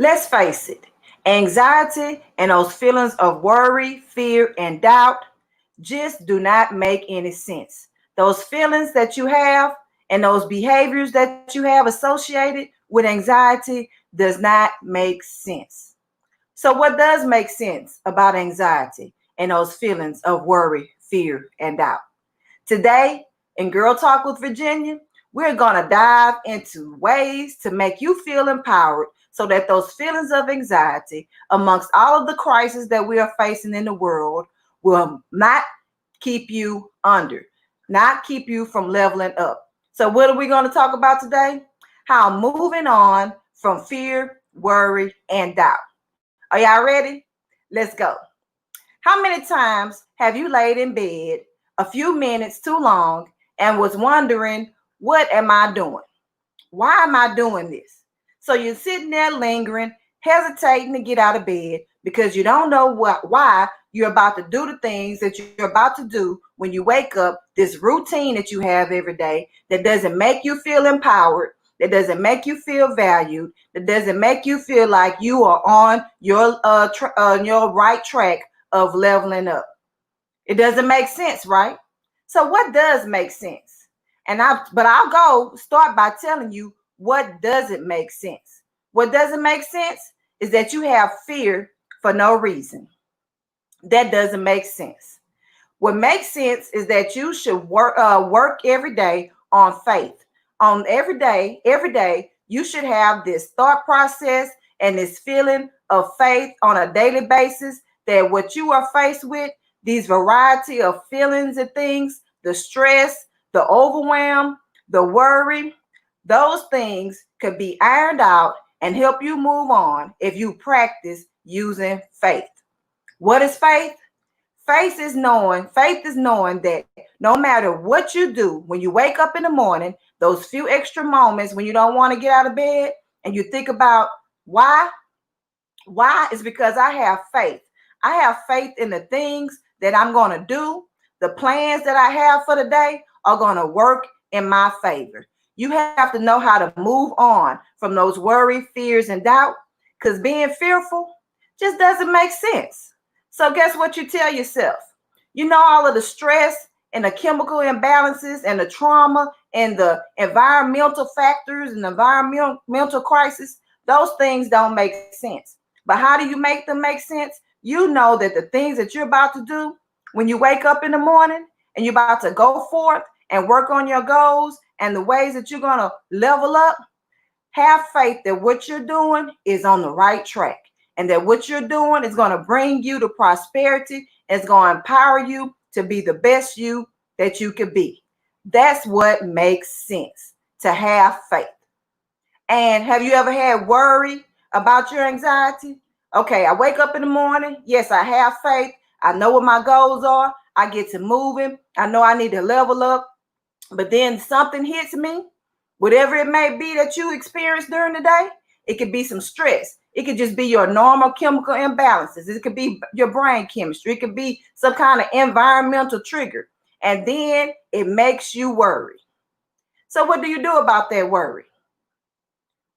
Let's face it, anxiety and those feelings of worry, fear, and doubt just do not make any sense. Those feelings that you have and those behaviors that you have associated with anxiety does not make sense. So, what does make sense about anxiety and those feelings of worry, fear, and doubt? Today, in Girl Talk with Virginia, we're going to dive into ways to make you feel empowered so that those feelings of anxiety, amongst all of the crises that we are facing in the world, will not keep you under, not keep you from leveling up. So, what are we going to talk about today? How moving on from fear, worry, and doubt. Are y'all ready? Let's go. How many times have you laid in bed a few minutes too long and was wondering, what am I doing? Why am I doing this? So you're sitting there lingering, hesitating to get out of bed because you don't know why you're about to do the things that you're about to do when you wake up, this routine that you have every day that doesn't make you feel empowered, that doesn't make you feel valued, that doesn't make you feel like you are on your right track of leveling up. It doesn't make sense, right? So what does make sense? I'll go start by telling you what doesn't make sense. What doesn't make sense is that you have fear for no reason. That doesn't make sense. What makes sense is that you should work every day on faith. On every day, you should have this thought process and this feeling of faith on a daily basis that what you are faced with, these variety of feelings and things, the stress, the overwhelm, the worry, those things could be ironed out and help you move on if you practice using faith. What is faith? Faith is knowing that no matter what you do, when you wake up in the morning, those few extra moments when you don't want to get out of bed and you think about why is because I have faith. I have faith in the things that I'm going to do. The plans that I have for the day are going to work in my favor. You have to know how to move on from those worry, fears, and doubt, because being fearful just doesn't make sense. So guess what you tell yourself? You know, all of the stress and the chemical imbalances and the trauma and the environmental factors and the environmental crisis, those things don't make sense. But how do you make them make sense? You know that the things that you're about to do when you wake up in the morning and you're about to go forth and work on your goals and the ways that you're going to level up, have faith that what you're doing is on the right track and that what you're doing is going to bring you to prosperity. It's going to empower you to be the best you that you could be. That's what makes sense, to have faith. And have you ever had worry about your anxiety? Okay, I wake up in the morning. Yes, I have faith. I know what my goals are. I get to moving. I know I need to level up. But then something hits me, whatever it may be that you experience during the day. It could be some stress. It could just be your normal chemical imbalances. It could be your brain chemistry. It could be some kind of environmental trigger. And then it makes you worry. So what do you do about that worry?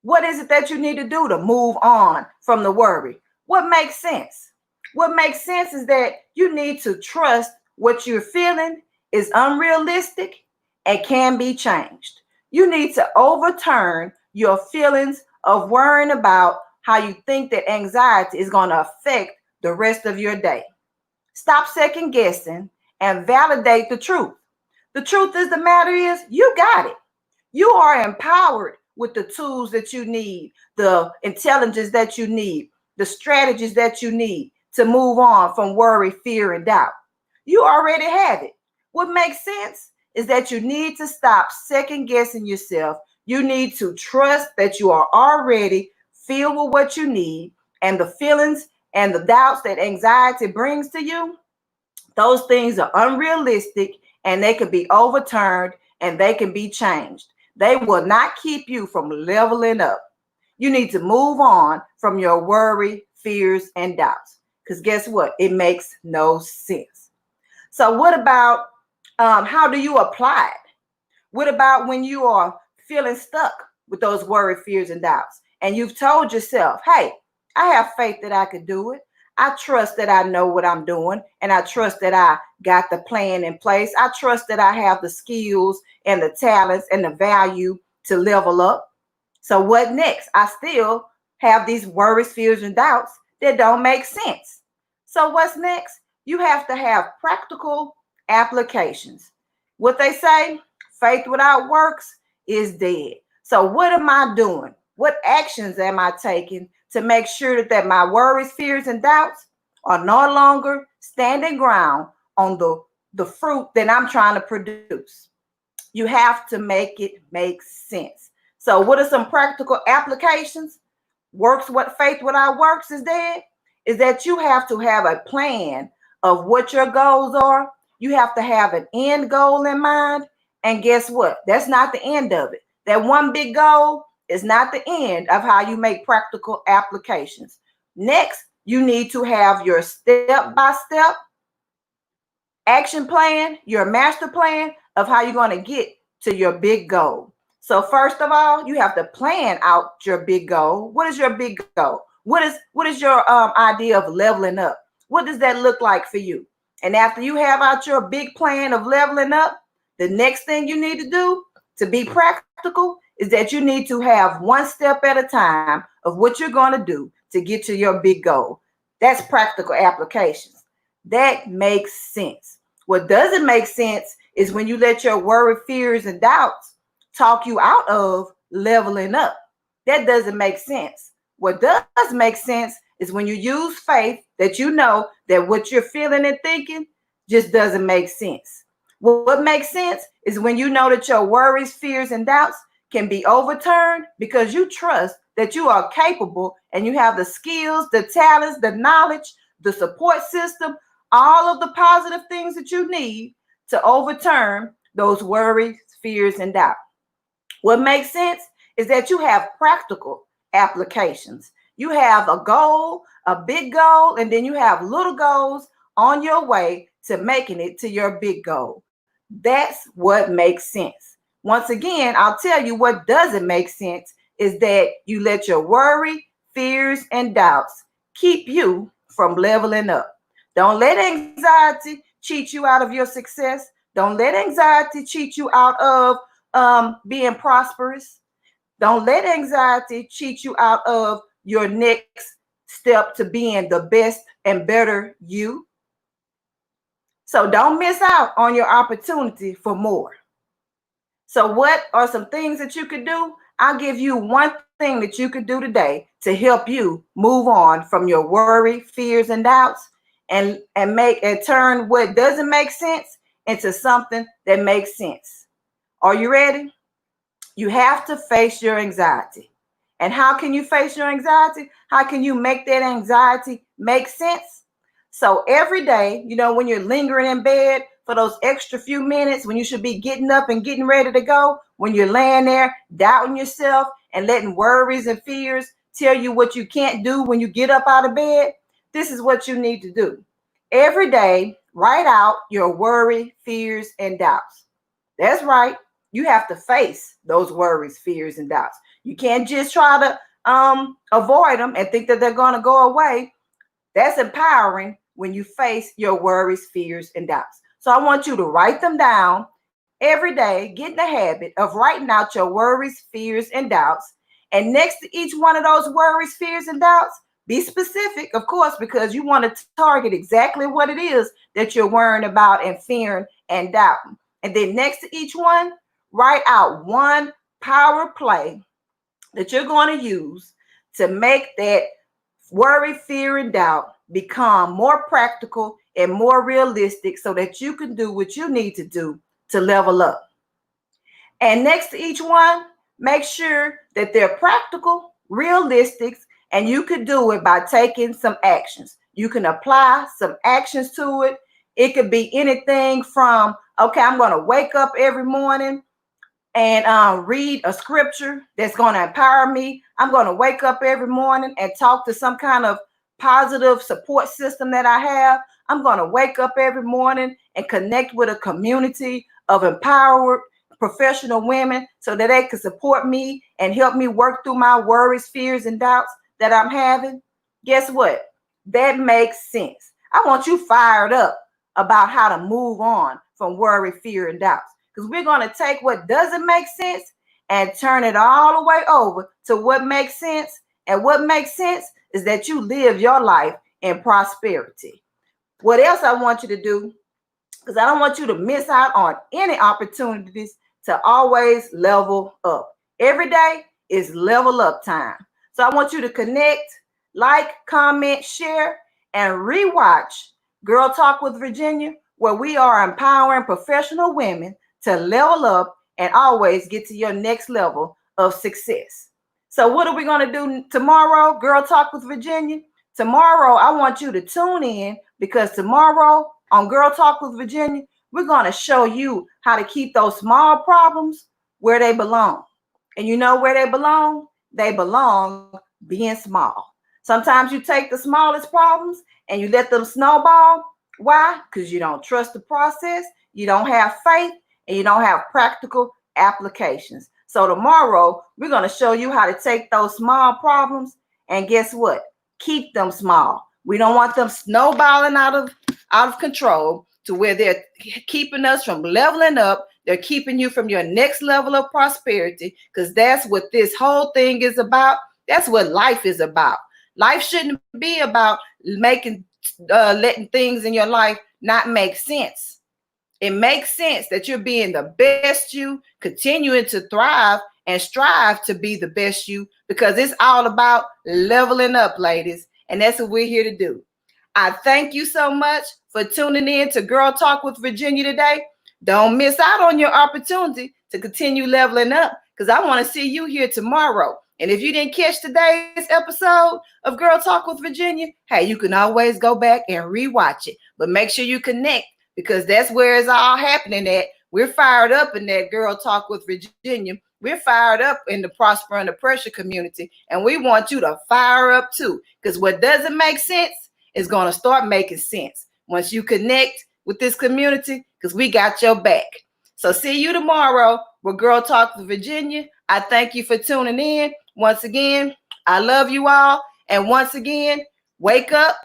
What is it that you need to do to move on from the worry? What makes sense? What makes sense is that you need to trust what you're feeling is unrealistic and can be changed. You need to overturn your feelings of worrying about how you think that anxiety is going to affect the rest of your day. Stop second guessing and validate the truth. The truth is the matter is you got it. You are empowered with the tools that you need, the intelligence that you need, the strategies that you need to move on from worry, fear, and doubt. You already have it. What makes sense is that you need to stop second guessing yourself. You need to trust that you are already filled with what you need, and the feelings and the doubts that anxiety brings to you, those things are unrealistic and they can be overturned and they can be changed. They will not keep you from leveling up. You need to move on from your worry, fears, and doubts. Because guess what? It makes no sense. So what about how do you apply it? What about when you are feeling stuck with those worry, fears, and doubts? and you've told yourself, hey, I have faith that I could do it. I trust that I know what I'm doing, and I trust that I got the plan in place. I trust that I have the skills and the talents and the value to level up. So what next? I still have these worries, fears, and doubts that don't make sense. So what's next? You have to have practical applications. What they say, faith without works is dead. So what am I doing? What actions am I taking to make sure that my worries, fears, and doubts are no longer standing ground on the fruit that I'm trying to produce? You have to make it make sense. So what are some practical applications? Works what faith without works is dead, is that you have to have a plan of what your goals are. You have to have an end goal in mind. And guess what? That's not the end of it. That one big goal is not the end of how you make practical applications. Next, you need to have your step-by-step action plan, your master plan of how you're going to get to your big goal. So first of all, you have to plan out your big goal. What is your big goal? What is your idea of leveling up? What does that look like for you? And after you have out your big plan of leveling up, the next thing you need to do to be practical is that you need to have one step at a time of what you're going to do to get to your big goal. That's practical applications. That makes sense. What doesn't make sense is when you let your worry, fears, and doubts talk you out of leveling up. That doesn't make sense. What does make sense is when you use faith that you know that what you're feeling and thinking just doesn't make sense. What makes sense is when you know that your worries, fears, and doubts can be overturned because you trust that you are capable and you have the skills, the talents, the knowledge, the support system, all of the positive things that you need to overturn those worries, fears, and doubt. What makes sense is that you have practical applications. You have a goal, a big goal, and then you have little goals on your way to making it to your big goal. That's what makes sense. Once again, I'll tell you what doesn't make sense is that you let your worry, fears, and doubts keep you from leveling up. Don't let anxiety cheat you out of your success. Don't let anxiety cheat you out of being prosperous. Don't let anxiety cheat you out of your next step to being the best and better you. So don't miss out on your opportunity for more. So what are some things that you could do? I'll give you one thing that you could do today to help you move on from your worry, fears, and doubts and turn what doesn't make sense into something that makes sense. Are you ready? You have to face your anxiety. And how can you face your anxiety? How can you make that anxiety make sense? So every day, when you're lingering in bed for those extra few minutes, when you should be getting up and getting ready to go, when you're laying there doubting yourself and letting worries and fears tell you what you can't do when you get up out of bed, this is what you need to do. Every day, write out your worry, fears, and doubts. That's right. You have to face those worries, fears, and doubts. You can't just try to avoid them and think that they're going to go away. That's empowering when you face your worries, fears, and doubts. So I want you to write them down every day. Get in the habit of writing out your worries, fears, and doubts. And next to each one of those worries, fears, and doubts, be specific, of course, because you want to target exactly what it is that you're worrying about and fearing and doubting. And then next to each one, write out one power play that you're going to use to make that worry, fear, and doubt become more practical and more realistic so that you can do what you need to do to level up. And next to each one, make sure that they're practical, realistic, and you could do it by taking some actions. You can apply some actions to it. It could be anything from, okay, I'm going to wake up every morning and read a scripture that's going to empower me. I'm going to wake up every morning and talk to some kind of positive support system that I have. I'm going to wake up every morning and connect with a community of empowered professional women so that they can support me and help me work through my worries, fears, and doubts that I'm having. Guess what? That makes sense. I want you fired up about how to move on from worry, fear, and doubts. Because we're going to take what doesn't make sense and turn it all the way over to what makes sense. And what makes sense is that you live your life in prosperity. What else I want you to do, because I don't want you to miss out on any opportunities to always level up. Every day is level up time. So I want you to connect, like, comment, share, and rewatch Girl Talk with Virginia, where we are empowering professional women to level up and always get to your next level of success. So what are we going to do tomorrow, Girl Talk with Virginia? Tomorrow, I want you to tune in, because tomorrow on Girl Talk with Virginia, we're going to show you how to keep those small problems where they belong. And you know where they belong? They belong being small. Sometimes you take the smallest problems and you let them snowball. Why? Because you don't trust the process, you don't have faith, and you don't have practical applications. So tomorrow, we're going to show you how to take those small problems and guess what? Keep them small. We don't want them snowballing out of control to where they're keeping us from leveling up. They're keeping you from your next level of prosperity, because that's what this whole thing is about. That's what life is about. Life shouldn't be about letting things in your life not make sense. It makes sense that you're being the best you, continuing to thrive and strive to be the best you, because it's all about leveling up, ladies. And that's what we're here to do. I thank you so much for tuning in to Girl Talk with Virginia today. Don't miss out on your opportunity to continue leveling up, because I want to see you here tomorrow. And if you didn't catch today's episode of Girl Talk with Virginia, hey, you can always go back and rewatch it. But make sure you connect, because that's where it's all happening at. We're fired up in that Girl Talk with Virginia. We're fired up in the Prosper Under Pressure community, and we want you to fire up too, because what doesn't make sense is going to start making sense once you connect with this community, because we got your back. So see you tomorrow with Girl Talk with Virginia. I thank you for tuning in. Once again, I love you all. And once again, wake up,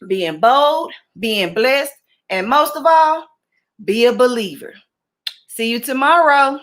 being bold, being blessed, and most of all, be a believer. See you tomorrow.